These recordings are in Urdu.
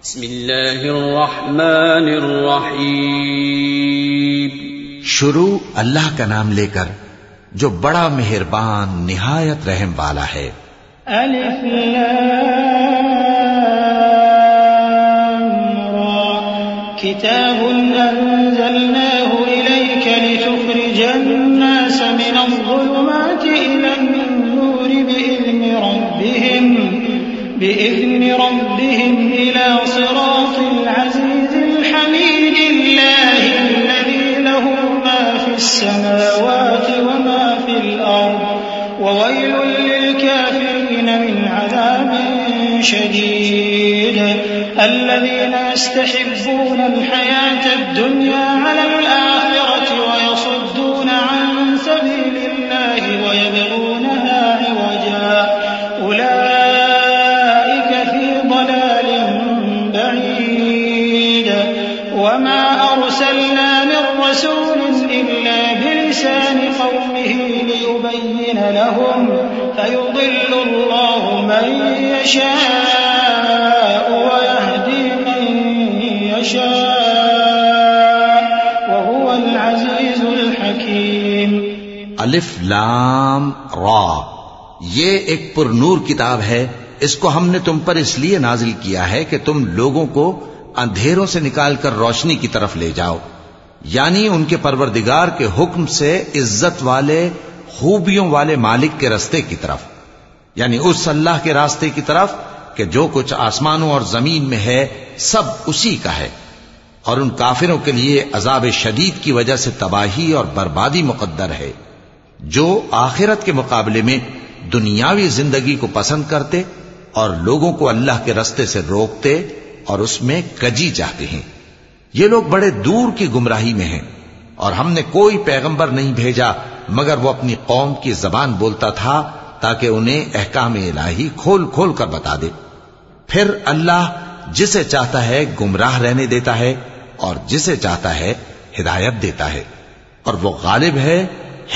بسم اللہ الرحمن الرحیم. شروع اللہ کا نام لے کر جو بڑا مہربان نہایت رحم والا ہے. الف لام را کتاب انزلناه الیک لتخرج الناس من الظلمات الى النور بإذن ربهم إلى صراط العزيز الحميد الله الذي له ما في السماوات وما في الأرض وويل للكافرين من عذاب شديد الذين يستحبون الحياة الدنيا على الآخرة ويصدون عن سبيل الله ويبغونها عوجا أولئك في ضلال بعيد وما أرسلنا من رسول إلا بلسان قومه ليبين لهم فيضل الله من يشاء ويهدي من يشاء وهو العزيز الحكيم. الف لام را، یہ ایک پر نور کتاب ہے. اس کو ہم نے تم پر اس لیے نازل کیا ہے کہ تم لوگوں کو اندھیروں سے نکال کر روشنی کی طرف لے جاؤ، یعنی ان کے پروردگار کے حکم سے عزت والے خوبیوں والے مالک کے راستے کی طرف، یعنی اس اللہ کے راستے کی طرف کہ جو کچھ آسمانوں اور زمین میں ہے سب اسی کا ہے. اور ان کافروں کے لیے عذاب شدید کی وجہ سے تباہی اور بربادی مقدر ہے جو آخرت کے مقابلے میں دنیاوی زندگی کو پسند کرتے اور لوگوں کو اللہ کے راستے سے روکتے اور اس میں کجی چاہتے ہیں. یہ لوگ بڑے دور کی گمراہی میں ہیں، اور ہم نے کوئی پیغمبر نہیں بھیجا مگر وہ اپنی قوم کی زبان بولتا تھا تاکہ انہیں احکام الہی کھول کھول کر بتا دے. پھر اللہ جسے چاہتا ہے گمراہ رہنے دیتا ہے اور جسے چاہتا ہے ہدایت دیتا ہے، اور وہ غالب ہے،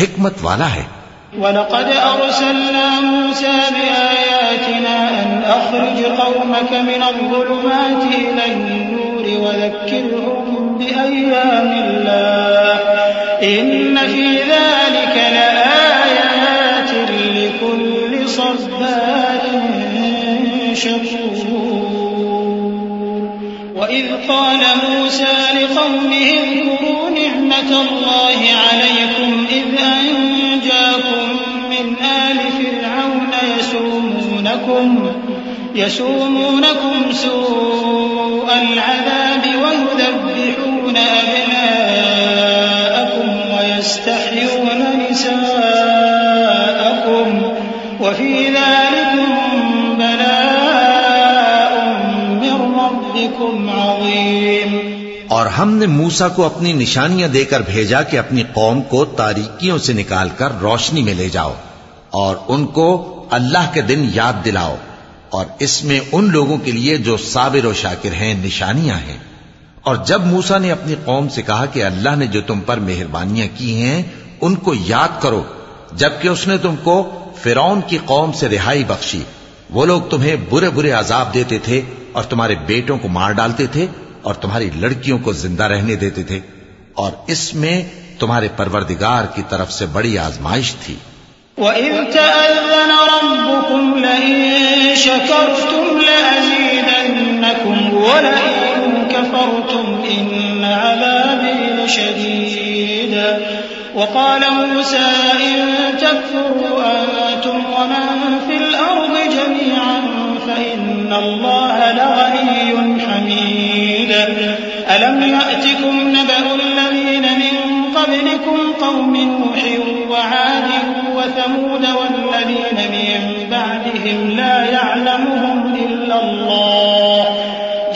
حکمت والا ہے. وَلَقَدْ أَرْسَلْنَا مُوسَى بِآيَاتِنَا أَنْ أَخْرِجْ قَوْمَكَ مِنَ الظُّلُمَاتِ إِلَى النُّورِ وَذَكِّرْهُم بِأَيَّامِ اللَّهِ إِنَّ فِي ذَلِكَ لَآيَاتٍ لِكُلِّ صَبَّارٍ شَكُورٍ. وَإِذْ قَالَ مُوسَى لِقَوْمِهِ اذْكُرُوا نِعْمَةَ اللَّهِ عَلَيْكُمْ إِذْ أَنجَاكُمْ مِنْ آلِ فِرْعَوْنَ يَسُومُونَكُمْ سُوءَ الْعَذَابِ وَيُذَبِّحُونَ أَبْنَاءَكُمْ وَيَسْتَحْيُونَ نِسَاءَكُمْ وَفِي ذَلِكُمْ بَلَاءٌ مِّن رَّبِّكُمْ عَظِيمٌ. اور ہم نے موسیٰ کو اپنی نشانیاں دے کر بھیجا کہ اپنی قوم کو تاریکیوں سے نکال کر روشنی میں لے جاؤ اور ان کو اللہ کے دن یاد دلاؤ، اور اس میں ان لوگوں کے لیے جو صابر و شاکر ہیں نشانیاں ہیں. اور جب موسیٰ نے اپنی قوم سے کہا کہ اللہ نے جو تم پر مہربانیاں کی ہیں ان کو یاد کرو، جبکہ اس نے تم کو فرعون کی قوم سے رہائی بخشی. وہ لوگ تمہیں برے برے عذاب دیتے تھے اور تمہارے بیٹوں کو مار ڈالتے تھے اور تمہاری لڑکیوں کو زندہ رہنے دیتے تھے، اور اس میں تمہارے پروردگار کی طرف سے بڑی آزمائش تھی. وَإِذْ تَأَذَّنَ رَبُّكُمْ لَئِن شَكَرْتُمْ لَأَزِيدَنَّكُمْ وَلَئِن كَفَرْتُمْ إِنَّ عَذَابِي لَشَدِيدٌ. وَقَالَ مُوسَى إِن تَكْفُرُوا أَنتُمْ وَمَن فِي الْأَرْضِ جَمِيعًا فَإِنَّ اللَّهَ لَغَنِيٌّ حَمِيدٌ. أَلَمْ يَأْتِكُمْ نَبَأُ الَّذِينَ مِن قَبْلِكُمْ قَوْمِ نُوحٍ وَعَادٍ وَثَمُودَ وَالَّذِينَ مِن بَعْدِهِمْ لَا يَعْلَمُهُمْ إِلَّا اللَّهُ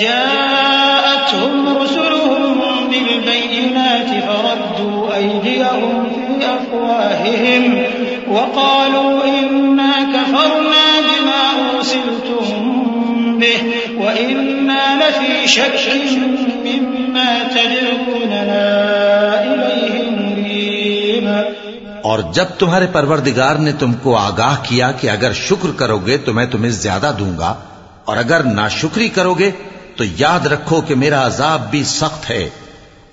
جَاءَتْهُمْ رُسُلُهُم بِالْبَيِّنَاتِ فَرَدُّوا أَيْدِيَهُمْ فِي أَفْوَاهِهِمْ وَقَالُوا إِنَّا كَفَرْنَا بِمَا أُرْسِلْتُم بِهِ وَإِنَّا لَفِي شَكٍّ مِّمَّا تَدْعُونَنَا إِلَيْهِ مُرِيبٍ. اور جب تمہارے پروردگار نے تم کو آگاہ کیا کہ اگر شکر کرو گے تو میں تمہیں زیادہ دوں گا، اور اگر ناشکری کرو گے تو یاد رکھو کہ میرا عذاب بھی سخت ہے۔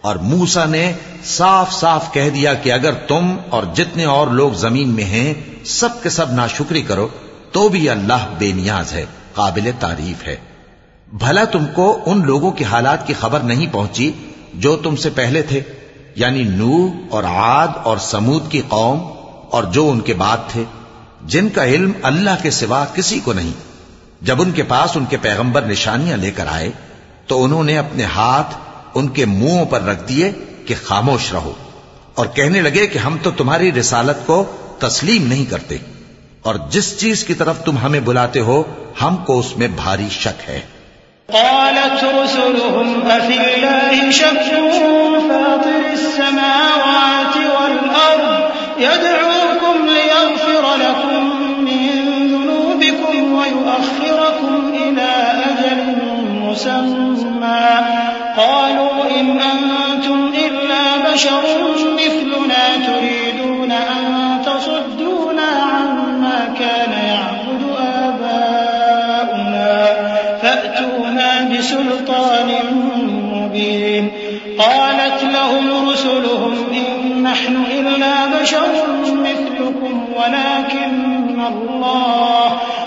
اور موسیٰ نے صاف صاف کہہ دیا کہ اگر تم اور جتنے اور لوگ زمین میں ہیں سب کے سب ناشکری کرو تو بھی اللہ بے نیاز ہے، قابل تعریف ہے۔ بھلا تم کو ان لوگوں کی حالات کی خبر نہیں پہنچی جو تم سے پہلے تھے، یعنی نوح اور عاد اور سمود کی قوم اور جو ان کے بعد تھے، جن کا علم اللہ کے سوا کسی کو نہیں۔ جب ان کے پاس ان کے پیغمبر نشانیاں لے کر آئے تو انہوں نے اپنے ہاتھ ان کے منہوں پر رکھ دیے کہ خاموش رہو، اور کہنے لگے کہ ہم تو تمہاری رسالت کو تسلیم نہیں کرتے، اور جس چیز کی طرف تم ہمیں بلاتے ہو ہم کو اس میں بھاری شک ہے۔ قالت رسلهم أفي الله شك فاطر السماوات والأرض يدعوكم ليغفر لكم من ذنوبكم ويؤخركم إلى أجل مسمى قالوا إن أنتم إلا بشر مثلنا تريدون أن تصدونا عما كان يعبد آباؤنا فأتونا بسلطان مبين قالت لهم رسلهم إن نحن إلا بشر مثلكم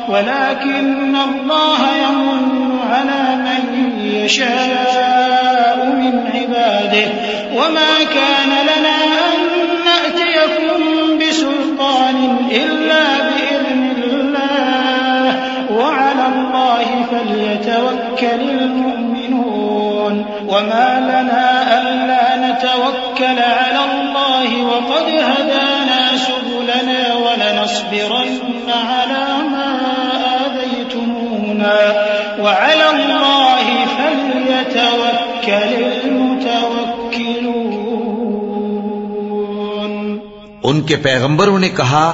ولكن الله يمن على من يشاء من عباده وما كان لنا أن نأتيكم بسلطان إلا بإذن الله وعلى الله فليتوكل المؤمنون وما لنا ألا نتوكل على الله وقد هدانا سبلنا ولنصبرن على ما آذيتمونا وعلى الله فليتوكل المتوكلون۔ ان کے پیغمبروں نے کہا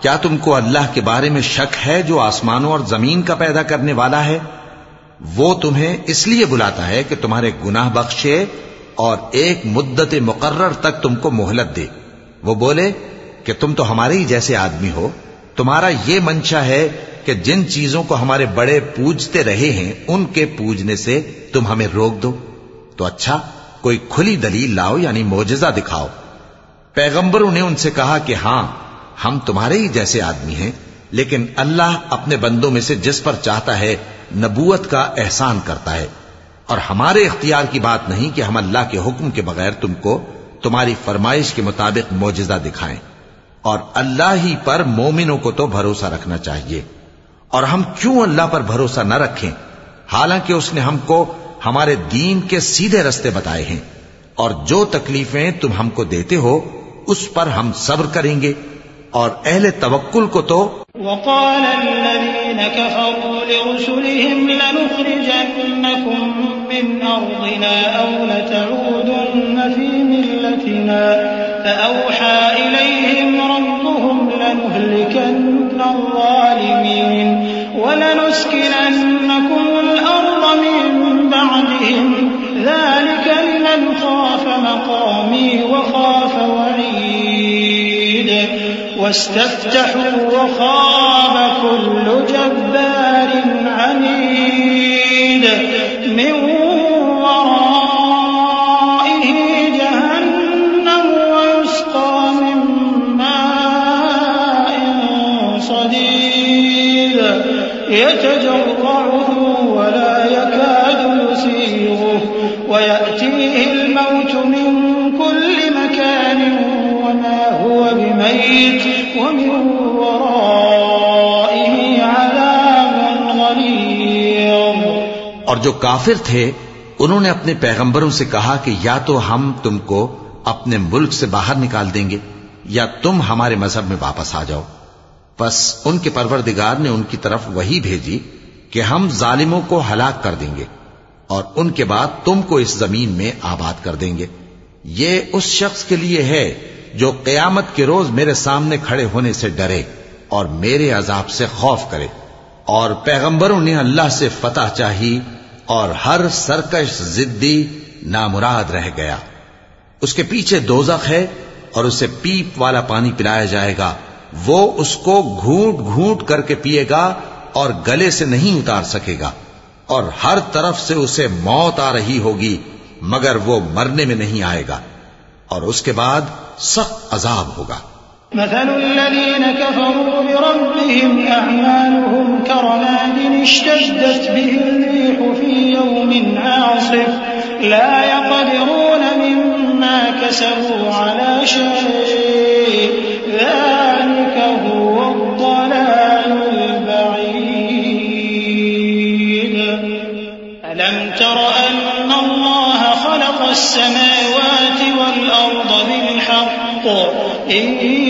کیا تم کو اللہ کے بارے میں شک ہے جو آسمانوں اور زمین کا پیدا کرنے والا ہے؟ وہ تمہیں اس لیے بلاتا ہے کہ تمہارے گناہ بخشے اور ایک مدت مقرر تک تم کو مہلت دے۔ وہ بولے کہ تم تو ہمارے ہی جیسے آدمی ہو، تمہارا یہ منشا ہے کہ جن چیزوں کو ہمارے بڑے پوجتے رہے ہیں ان کے پوجنے سے تم ہمیں روک دو، تو اچھا کوئی کھلی دلیل لاؤ، یعنی معجزہ دکھاؤ۔ پیغمبروں نے ان سے کہا کہ ہاں ہم تمہارے ہی جیسے آدمی ہیں، لیکن اللہ اپنے بندوں میں سے جس پر چاہتا ہے نبوت کا احسان کرتا ہے، اور ہمارے اختیار کی بات نہیں کہ ہم اللہ کے حکم کے بغیر تم کو تمہاری فرمائش کے مطابق معجزہ دکھائیں، اور اللہ ہی پر مومنوں کو تو بھروسہ رکھنا چاہیے۔ اور ہم کیوں اللہ پر بھروسہ نہ رکھیں حالانکہ اس نے ہم کو ہمارے دین کے سیدھے رستے بتائے ہیں، اور جو تکلیفیں تم ہم کو دیتے ہو اس پر ہم صبر کریں گے، اور اہل توکل کو تو وقال الذين كفروا لرسلهم لنخرجنكم من أرضنا أو لتعودن في ملتنا فأوحى إليهم ربهم لنهلكن الظالمين ولنسكننكم الأرض من بعدهم ذلك لمن خاف مقامي وخاف وعيد واستفتحوا وخاب كل جبار عنيد من ورائه جهنم ويسقى من ماء صديد يتجرعه ولا يكاد يسيغه ويأتيه الموت من كل مكان وما هو بميت ومن ورائه عذاب غليظ۔ اور جو کافر تھے انہوں نے اپنے پیغمبروں سے کہا کہ یا تو ہم تم کو اپنے ملک سے باہر نکال دیں گے یا تم ہمارے مذہب میں واپس آ جاؤ۔ پس ان کے پروردگار نے ان کی طرف وحی بھیجی کہ ہم ظالموں کو ہلاک کر دیں گے اور ان کے بعد تم کو اس زمین میں آباد کر دیں گے۔ یہ اس شخص کے لیے ہے جو قیامت کے روز میرے سامنے کھڑے ہونے سے ڈرے اور میرے عذاب سے خوف کرے۔ اور پیغمبروں نے اللہ سے فتح چاہی اور ہر سرکش ضدی نامراد رہ گیا۔ اس کے پیچھے دوزخ ہے اور اسے پیپ والا پانی پلایا جائے گا، وہ اس کو گھونٹ گھونٹ کر کے پیے گا اور گلے سے نہیں اتار سکے گا، اور ہر طرف سے اسے موت آ رہی ہوگی مگر وہ مرنے میں نہیں آئے گا، اور اس کے بعد سخت عذاب ہوگا۔ مثل الذين كفروا بربهم أعمالهم كرماد اشتدت به الريح في يوم عاصف لا يقدرون مما كسبوا على شيء ذلك هو الضلال البعيد ألم تر أن الله خلق السماوات والأرض بالحق إن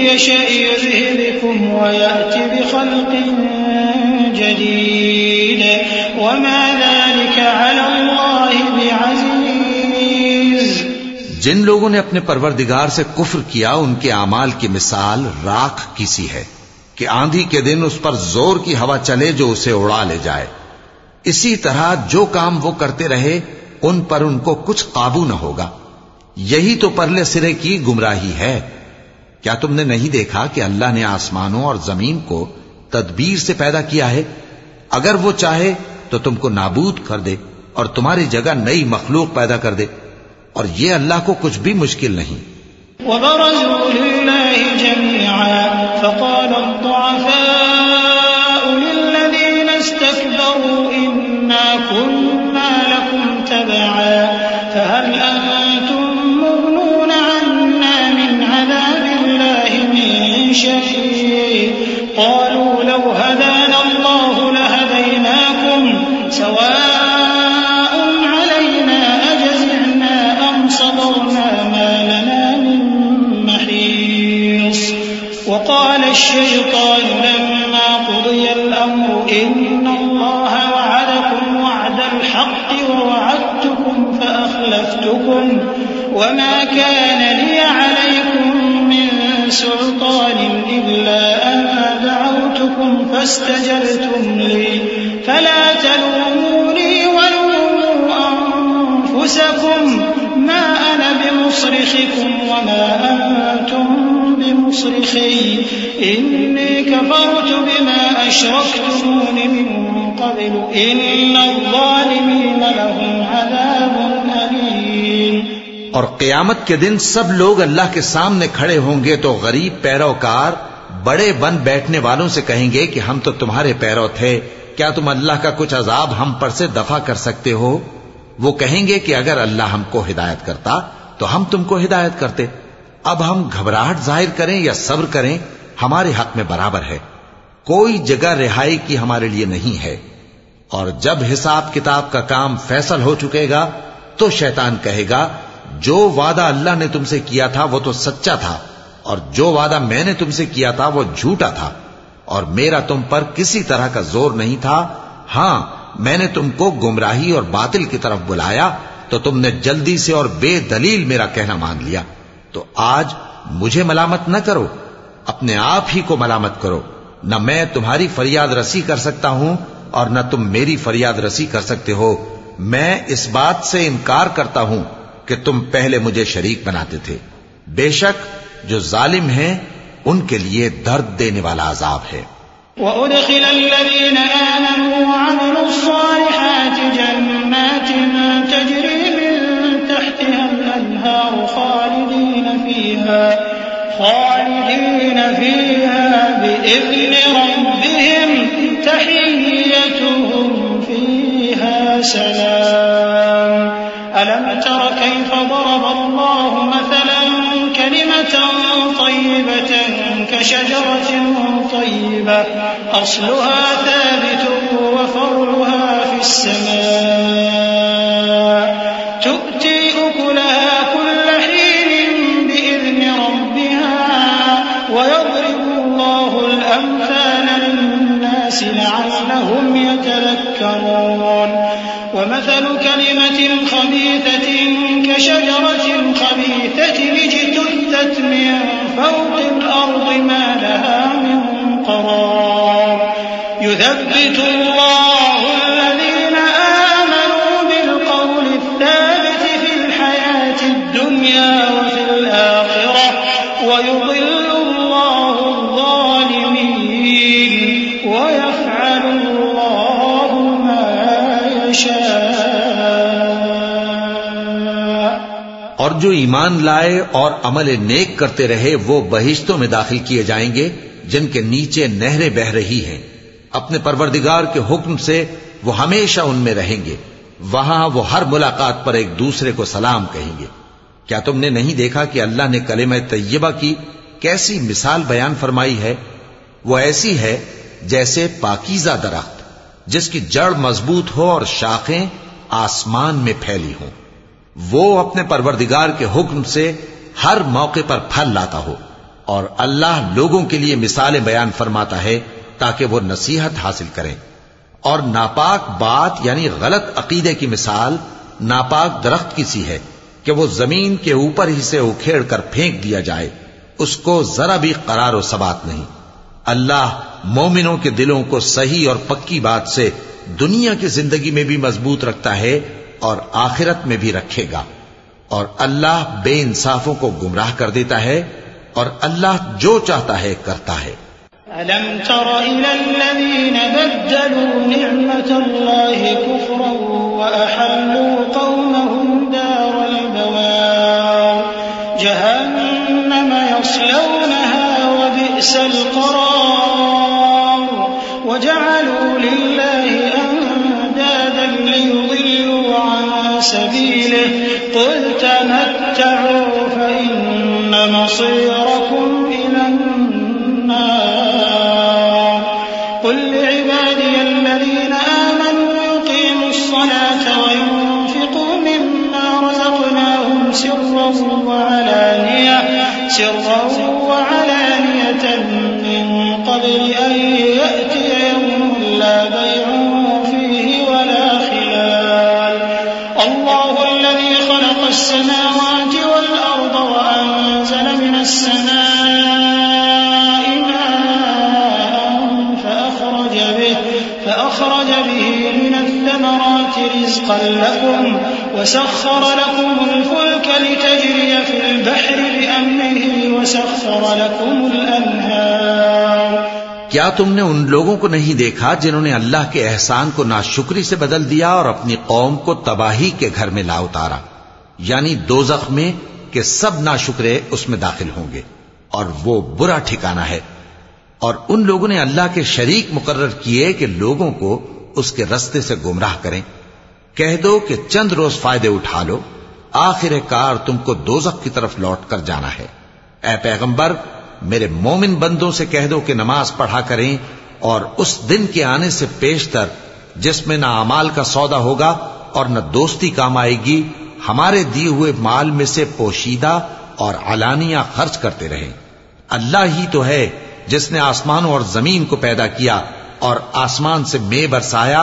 يشأ يذهبكم ويأتي بخلق جديد وما ذلك على الله بعزيز۔ جن لوگوں نے اپنے پروردگار سے کفر کیا ان کے اعمال کی مثال راکھ کی سی ہے کہ آندھی کے دن اس پر زور کی ہوا چلے جو اسے اڑا لے جائے۔ اسی طرح جو کام وہ کرتے رہے ان پر ان کو کچھ قابو نہ ہوگا۔ یہی تو پرلے سرے کی گمراہی ہے۔ کیا تم نے نہیں دیکھا کہ اللہ نے آسمانوں اور زمین کو تدبیر سے پیدا کیا ہے؟ اگر وہ چاہے تو تم کو نابود کر دے اور تمہاری جگہ نئی مخلوق پیدا کر دے، اور یہ اللہ کو کچھ بھی مشکل نہیں۔ وبرزوا لله جميعا فقال الضعفاء للذين استكبروا إنا كنا لكم تبعا فهل أنتم مغنون عنا من عذاب الله من شيء قالوا لو هدانا الله لهديناكم سواء علينا أجزعنا أم صبرنا ما لنا من محيص وقال الشيطان لما قضي الأمر إن الله وعدكم وعد الحق ووعدتكم فأخلفتكم وما كان لي عليكم من سلطان إلا أن دعوتكم فاستجبتم لي فلا تلوموني ولوموا أنفسكم ما أنا بمصرخكم وما أنتم بمصرخي إني كفرت بما أشركتمون من قبل إن الظالمين لهم عذاب أليم۔ اور قیامت کے دن سب لوگ اللہ کے سامنے کھڑے ہوں گے تو غریب پیروکار بڑے بن بیٹھنے والوں سے کہیں گے کہ ہم تو تمہارے پیرو تھے، کیا تم اللہ کا کچھ عذاب ہم پر سے دفع کر سکتے ہو؟ وہ کہیں گے کہ اگر اللہ ہم کو ہدایت کرتا تو ہم تم کو ہدایت کرتے۔ اب ہم گھبراہٹ ظاہر کریں یا صبر کریں ہمارے حق میں برابر ہے، کوئی جگہ رہائی کی ہمارے لیے نہیں ہے۔ اور جب حساب کتاب کا کام فیصل ہو چکے گا تو شیطان کہے گا جو وعدہ اللہ نے تم سے کیا تھا وہ تو سچا تھا، اور جو وعدہ میں نے تم سے کیا تھا وہ جھوٹا تھا، اور میرا تم پر کسی طرح کا زور نہیں تھا۔ ہاں، میں نے تم کو گمراہی اور باطل کی طرف بلایا تو تم نے جلدی سے اور بے دلیل میرا کہنا مان لیا۔ تو آج مجھے ملامت نہ کرو، اپنے آپ ہی کو ملامت کرو۔ نہ میں تمہاری فریاد رسی کر سکتا ہوں اور نہ تم میری فریاد رسی کر سکتے ہو۔ میں اس بات سے انکار کرتا ہوں کہ تم پہلے مجھے شریک بناتے تھے۔ بے شک جو ظالم ہیں ان کے لیے درد دینے والا عذاب ہے۔ وَأُدْخِلَ الَّذِينَ آمَنُوا وَعَمِلُوا الصَّالِحَاتِ جَنَّاتٍ تَجْرِي مِن تَحْتِهَا الْأَنْهَارُ خَالِدِينَ فِيهَا بِإِذْنِ رَبِّهِمْ تَحِيَّتُهُمْ فِيهَا سَلَامٌ أَلَمْ تَرَ كَيْفَ ضَرَبَ اللَّهُ مَثَلًا كَلِمَةً طَيِّبَةً كَشَجَرَةٍ طَيِّبَةٍ أَصْلُهَا ثَابِتٌ وَفَرْعُهَا فِي السَّمَاءِ تُؤْتِي أُكُلَهَا كُلَّ حِينٍ بِإِذْنِ رَبِّهَا وَيَضْرِبُ اللَّهُ الْأَمْثَالَ لِلنَّاسِ لَعَلَّهُمْ يَتَذَكَّرُونَ وَمَثَلُ كَلِمَةٍ خَبِيثَةٍ كَشَجَرَةٍ خَبِيثَةٍ اجْتُثَّتْ مِن فَوْقِ الْأَرْضِ مَا لَهَا مِن قَرَارٍ يُثَبِّتُ اللَّهُ الَّذِينَ آمَنُوا بِالْقَوْلِ الثَّابِتِ فِي الْحَيَاةِ الدُّنْيَا وَفِي الْآخِرَةِ وَيُضِلُّ اللَّهُ الظَّالِمِينَ وَيَفْعَلُ اللَّهُ مَا اور جو ایمان لائے اور عمل نیک کرتے رہے وہ بہشتوں میں داخل کیے جائیں گے جن کے نیچے نہریں بہہ رہی ہیں، اپنے پروردگار کے حکم سے وہ ہمیشہ ان میں رہیں گے، وہاں وہ ہر ملاقات پر ایک دوسرے کو سلام کہیں گے۔ کیا تم نے نہیں دیکھا کہ اللہ نے کلمہ طیبہ کی کیسی مثال بیان فرمائی ہے؟ وہ ایسی ہے جیسے پاکیزہ درخت جس کی جڑ مضبوط ہو اور شاخیں آسمان میں پھیلی ہوں، وہ اپنے پروردگار کے حکم سے ہر موقع پر پھل لاتا ہو، اور اللہ لوگوں کے لیے مثالیں بیان فرماتا ہے تاکہ وہ نصیحت حاصل کریں۔ اور ناپاک بات یعنی غلط عقیدے کی مثال ناپاک درخت کی سی ہے کہ وہ زمین کے اوپر ہی سے اکھیڑ کر پھینک دیا جائے، اس کو ذرا بھی قرار و ثبات نہیں۔ اللہ مومنوں کے دلوں کو صحیح اور پکی بات سے دنیا کی زندگی میں بھی مضبوط رکھتا ہے اور آخرت میں بھی رکھے گا، اور اللہ بے انصافوں کو گمراہ کر دیتا ہے، اور اللہ جو چاہتا ہے کرتا ہے۔ أَلَمْ تَرَ إِلَى الَّذِينَ بَدَّلُوا نِعْمَةَ اللَّهِ كُفْرًا وَأَحَلُّوا قَوْمَهُمْ دَارَ الْبَوَارِ جَهَنَّمَ يَصْلَوْنَهَا وَبِئْسَ الْقَرَارُ وَجَعَلُوا لِلَّهِ أَندَادًا لِيُضِلُّوا عَن سَبِيلِهِ قُلْ تَمَتَّعُوا فَإِنَّ مَصِيرَكُمْ إِلَى النَّارِ قُلْ لِعِبَادِيَ الَّذِينَ آمَنُوا يُقِيمُوا الصَّلَاةَ وَيُنفِقُوا مِمَّا رَزَقْنَاهُمْ سِرًّا وَعَلَانِيَةً مِّن قَبْلِ أَن يَأْتِيَ يَوْمٌ لَّا بَيْعٌ فِيهِ وَلَا خِلَالٌ اللَّهُ الَّذِي خَلَقَ السَّمَاوَاتِ وَالْأَرْضَ وَأَنزَلَ مِنَ السَّمَاءِ مَاءً فأخرج به من الثمرات رزقا لكم وسخر لكم الفلك لتجري في البحر بأمره وسخر لكم الأنهار۔ کیا تم نے ان لوگوں کو نہیں دیکھا جنہوں نے اللہ کے احسان کو ناشکری سے بدل دیا اور اپنی قوم کو تباہی کے گھر میں لا اتارا، یعنی دوزخ میں کہ سب ناشکرے اس میں داخل ہوں گے، اور وہ برا ٹھکانہ ہے۔ اور ان لوگوں نے اللہ کے شریک مقرر کیے کہ لوگوں کو اس کے رستے سے گمراہ کریں۔ کہہ دو کہ چند روز فائدے اٹھا لو، آخر کار تم کو دوزخ کی طرف لوٹ کر جانا ہے۔ اے پیغمبر، میرے مومن بندوں سے کہہ دو کہ نماز پڑھا کریں، اور اس دن کے آنے سے پیشتر جس میں نہ اعمال کا سودا ہوگا اور نہ دوستی کام آئے گی، ہمارے دیے ہوئے مال میں سے پوشیدہ اور علانیہ خرچ کرتے رہیں۔ اللہ ہی تو ہے جس نے آسمانوں اور زمین کو پیدا کیا اور آسمان سے مے برسایا،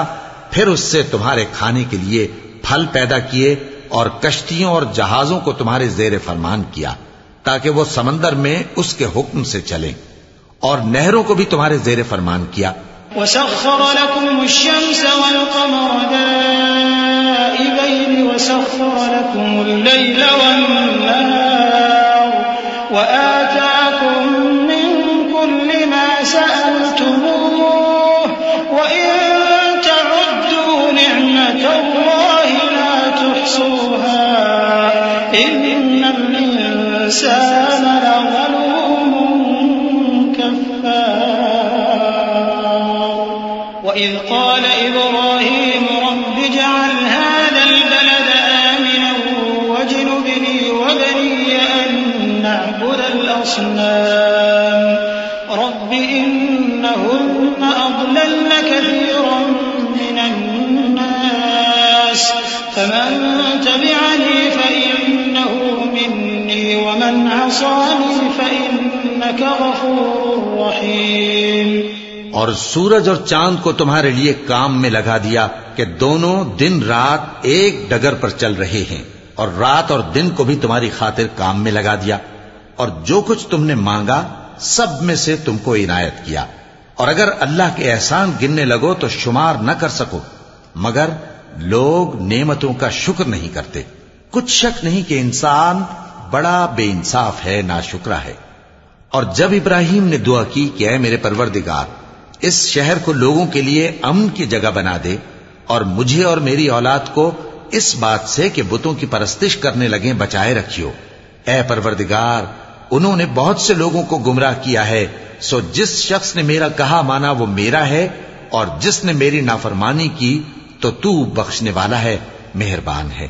پھر اس سے تمہارے کھانے کے لیے پھل پیدا کیے اور کشتیوں اور جہازوں کو تمہارے زیر فرمان کیا تاکہ وہ سمندر میں اس کے حکم سے چلیں، اور نہروں کو بھی تمہارے زیر فرمان کیا۔ وَسَخَّرَ لَكُمُ الشَّمْسَ وَالْقَمَرَ دَائِبَيْنِ وَسَخَّرَ لَكُمُ اللَّيْلَ وَالنَّهَارَ وَآتَاكُم مِّن كُلِّ مَا سَأَلْتُمُوهُ وَإِن تَعُدُّوا نِعْمَةَ اللَّهِ لَا تُحْصُوهَا إِنَّ الْإِنسَانَ لَظَلُومٌ كَفَّارٌ وَإِذْ قَالَ إِبْرَاهِيمُ رَبِّ اجْعَلْ هَٰذَا الْبَلَدَ آمِنًا وَاجْنُبْنِي وَبَنِيَّ أَن نَّعْبُدَ الْأَصْنَامَ رَبِّ إِنَّهُنَّ أَضْلَلْنَ كَثِيرًا مِّنَ النَّاسِ فَمَن تَبِعَنِي فَإِنَّهُ مِنِّي وَمَنْ عَصَانِي فَإِنَّكَ غَفُورٌ رَّحِيمٌ۔ اور سورج اور چاند کو تمہارے لیے کام میں لگا دیا کہ دونوں دن رات ایک ڈگر پر چل رہے ہیں، اور رات اور دن کو بھی تمہاری خاطر کام میں لگا دیا، اور جو کچھ تم نے مانگا سب میں سے تم کو عنایت کیا، اور اگر اللہ کے احسان گننے لگو تو شمار نہ کر سکو، مگر لوگ نعمتوں کا شکر نہیں کرتے۔ کچھ شک نہیں کہ انسان بڑا بے انصاف ہے، ناشکرا ہے۔ اور جب ابراہیم نے دعا کی کہ اے میرے پروردگار، اس شہر کو لوگوں کے لیے امن کی جگہ بنا دے، اور مجھے اور میری اولاد کو اس بات سے کہ بتوں کی پرستش کرنے لگیں بچائے رکھیو۔ اے پروردگار، انہوں نے بہت سے لوگوں کو گمراہ کیا ہے، سو جس شخص نے میرا کہا مانا وہ میرا ہے، اور جس نے میری نافرمانی کی تو تو بخشنے والا ہے، مہربان ہے۔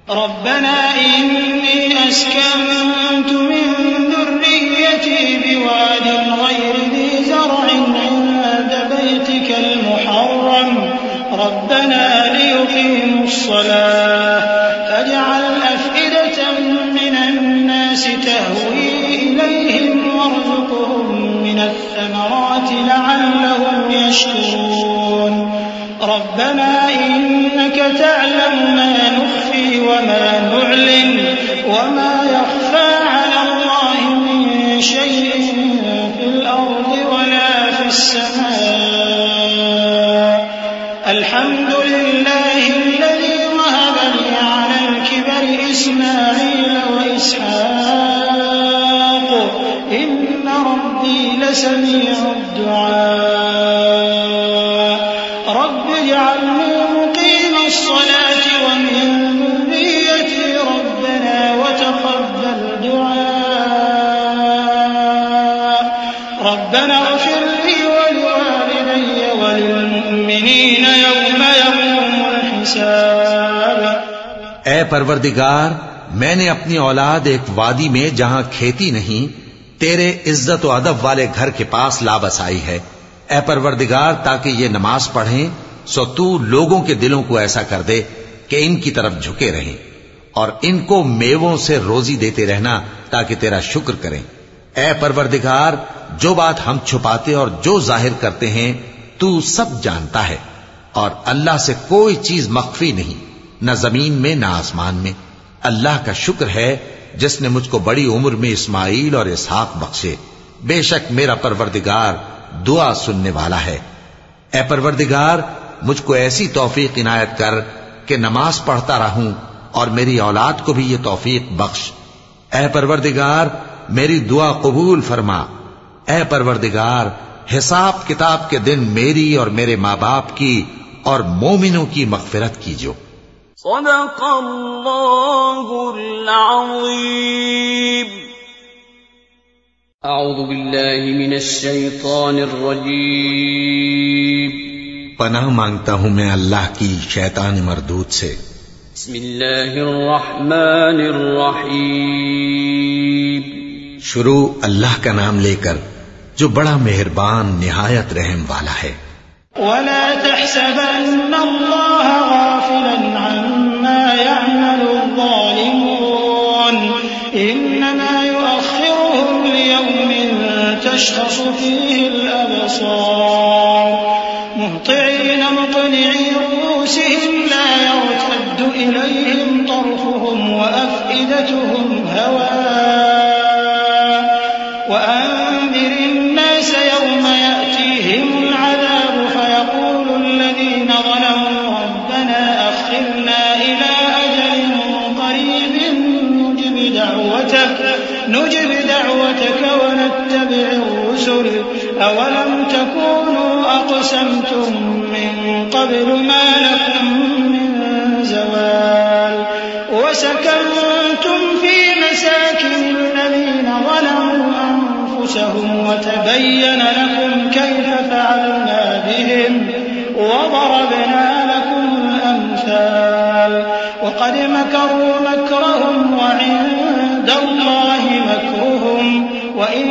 ربنا إني أسكنت من ذريتي بواد غير ذي زرع عند بيتك المحرم ربنا ليقيموا الصلاة فاجعل أفئدة من الناس تهوي إليهم وارزقهم من الثمرات لعلهم يشكرون ربنا إنك تعلم ما نخفي وما نعلن وما يخفى على الله من شيء في الأرض ولا في السماء الحمد لله الذي وهب لي على الكبر إسماعيل وإسحاق إن ربي لسميع الدعاء رب اجعلني مقيم الصلاة ومن ذريتي ربنا وتقبل دعاء ربنا اغفر لي ولوالدي وللمؤمنين يوم يقوم الحساب۔ اے پروردگار، میں نے اپنی اولاد ایک وادی میں جہاں کھیتی نہیں تیرے عزت و ادب والے گھر کے پاس لا بسائی ہے۔ اے پروردگار، تاکہ یہ نماز پڑھیں سو تو لوگوں کے دلوں کو ایسا کر دے کہ ان کی طرف جھکے رہیں، اور ان کو میووں سے روزی دیتے رہنا تاکہ تیرا شکر کریں۔ اے پروردگار، جو بات ہم چھپاتے اور جو ظاہر کرتے ہیں تو سب جانتا ہے، اور اللہ سے کوئی چیز مخفی نہیں، نہ زمین میں نہ آسمان میں۔ اللہ کا شکر ہے جس نے مجھ کو بڑی عمر میں اسماعیل اور اسحاق بخشے، بے شک میرا پروردگار دعا سننے والا ہے۔ اے پروردگار، مجھ کو ایسی توفیق عنایت کر کہ نماز پڑھتا رہوں، اور میری اولاد کو بھی یہ توفیق بخش۔ اے پروردگار، میری دعا قبول فرما۔ اے پروردگار، حساب کتاب کے دن میری اور میرے ماں باپ کی اور مومنوں کی مغفرت کیجو۔ صدق اللہ العظیم۔ اعوذ باللہ من الشیطان الرجیم۔ پناہ مانگتا ہوں میں اللہ کی شیطان مردود سے۔ بسم اللہ الرحمن الرحیم۔ شروع اللہ کا نام لے کر جو بڑا مہربان نہایت رحم والا ہے۔ ولا تحسبن الله غافلا عما يعمل الظالمون إنما يؤخرهم ليوم تشخص فيه الأبصار مهطعين مقنعي رؤوسهم لا يرتد إليهم طرفهم وأفئدتهم هواء وأنذر الناس يوم يأتيهم العذاب فيقول الذين ظلموا ربنا أخرنا إلى أجل قريب نجب دعوتك ونتبع الرسل أولم تكونوا أقسمتم من قبل ما لكم من زوال وسكنتم في مساكن الذين ظلموا أنفسهم وتبين لكم كيف فعلنا بهم وضربنا لكم الأمثال وقد مكروا مكرهم وعند الله مكرهم وإن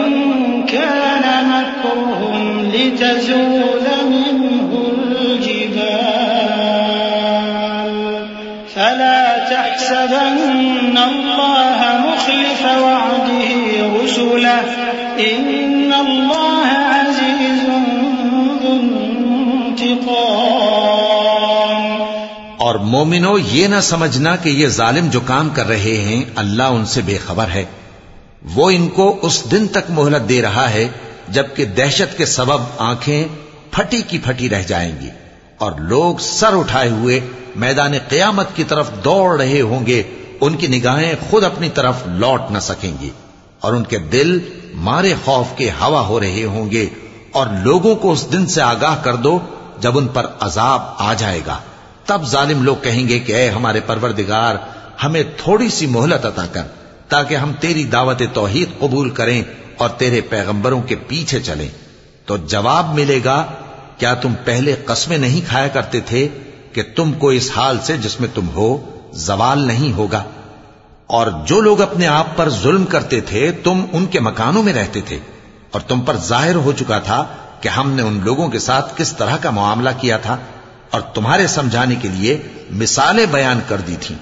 كان مكرهم لتزول منه الجبال فلا تحسبن الله مخلف وعده رسله إن الله عزيز ذو انتقام۔ اور مومنو، یہ نہ سمجھنا کہ یہ ظالم جو کام کر رہے ہیں اللہ ان سے بے خبر ہے۔ وہ ان کو اس دن تک مہلت دے رہا ہے جبکہ دہشت کے سبب آنکھیں پھٹی کی پھٹی رہ جائیں گی، اور لوگ سر اٹھائے ہوئے میدان قیامت کی طرف دوڑ رہے ہوں گے، ان کی نگاہیں خود اپنی طرف لوٹ نہ سکیں گی، اور ان کے دل مارے خوف کے ہوا ہو رہے ہوں گے۔ اور لوگوں کو اس دن سے آگاہ کر دو جب ان پر عذاب آ جائے گا، تب ظالم لوگ کہیں گے کہ اے ہمارے پروردگار ہمیں تھوڑی سی مہلت عطا کر تاکہ ہم تیری دعوت توحید قبول کریں اور تیرے پیغمبروں کے پیچھے چلیں۔ تو جواب ملے گا کیا تم پہلے قسمیں نہیں کھایا کرتے تھے کہ تم کو اس حال سے جس میں تم ہو زوال نہیں ہوگا؟ اور جو لوگ اپنے آپ پر ظلم کرتے تھے تم ان کے مکانوں میں رہتے تھے، اور تم پر ظاہر ہو چکا تھا کہ ہم نے ان لوگوں کے ساتھ کس طرح کا معاملہ کیا تھا، اور تمہارے سمجھانے کے لیے مثالیں بیان کر دی تھیں،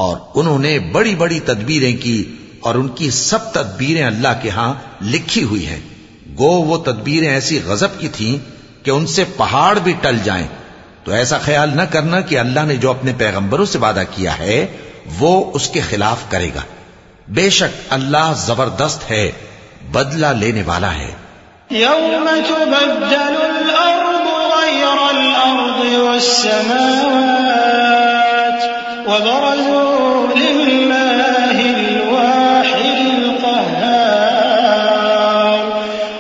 اور انہوں نے بڑی بڑی تدبیریں کی، اور ان کی سب تدبیریں اللہ کے ہاں لکھی ہوئی ہیں۔ گو وہ تدبیریں ایسی غضب کی تھیں کہ ان سے پہاڑ بھی ٹل جائیں۔ تو ایسا خیال نہ کرنا کہ اللہ نے جو اپنے پیغمبروں سے وعدہ کیا ہے وہ اس کے خلاف کرے گا۔ بے شک اللہ زبردست ہے، بدلہ لینے والا ہے۔ يوم تبدل الأرض غير الأرض والسماوات وبرزوا لله الواحد القهار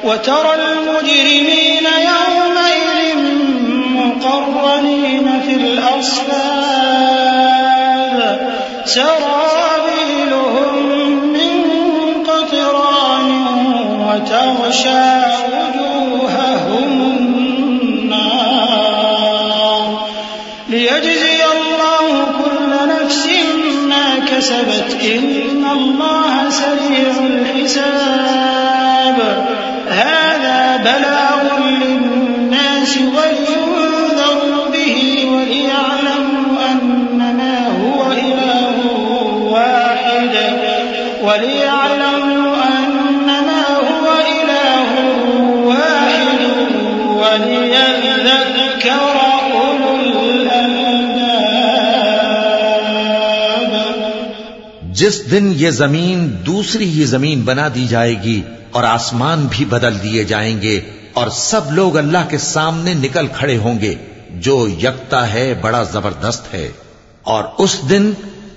وترى المجرمين يومئذ مقرنين في الأصفاد سرابيلهم من قطران وتغشى وجوههم النار ليجزي الله كل نفس ما كسبت إن الله سريع الحساب هذا بلاغ للناس ولينذروا به وليعلموا أنما هو إله واحد وليذكر أولو الألباب۔ جس دن یہ زمین دوسری ہی زمین بنا دی جائے گی اور آسمان بھی بدل دیے جائیں گے اور سب لوگ اللہ کے سامنے نکل کھڑے ہوں گے جو یکتا ہے بڑا زبردست ہے۔ اور اس دن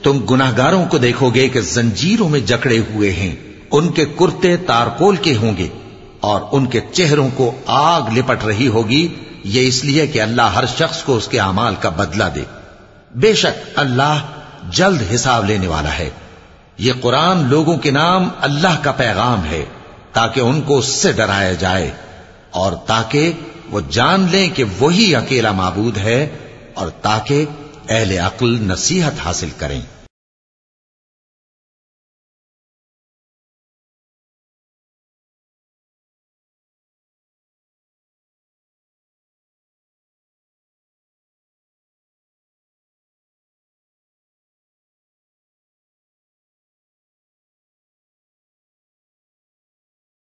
تم گناہگاروں کو دیکھو گے کہ زنجیروں میں جکڑے ہوئے ہیں، ان کے کرتے تارکول کے ہوں گے اور ان کے چہروں کو آگ لپٹ رہی ہوگی، یہ اس لیے کہ اللہ ہر شخص کو اس کے اعمال کا بدلہ دے۔ بے شک اللہ جلد حساب لینے والا ہے۔ یہ قرآن لوگوں کے نام اللہ کا پیغام ہے تاکہ ان کو اس سے ڈرایا جائے اور تاکہ وہ جان لیں کہ وہی اکیلا معبود ہے اور تاکہ اہل عقل نصیحت حاصل کریں۔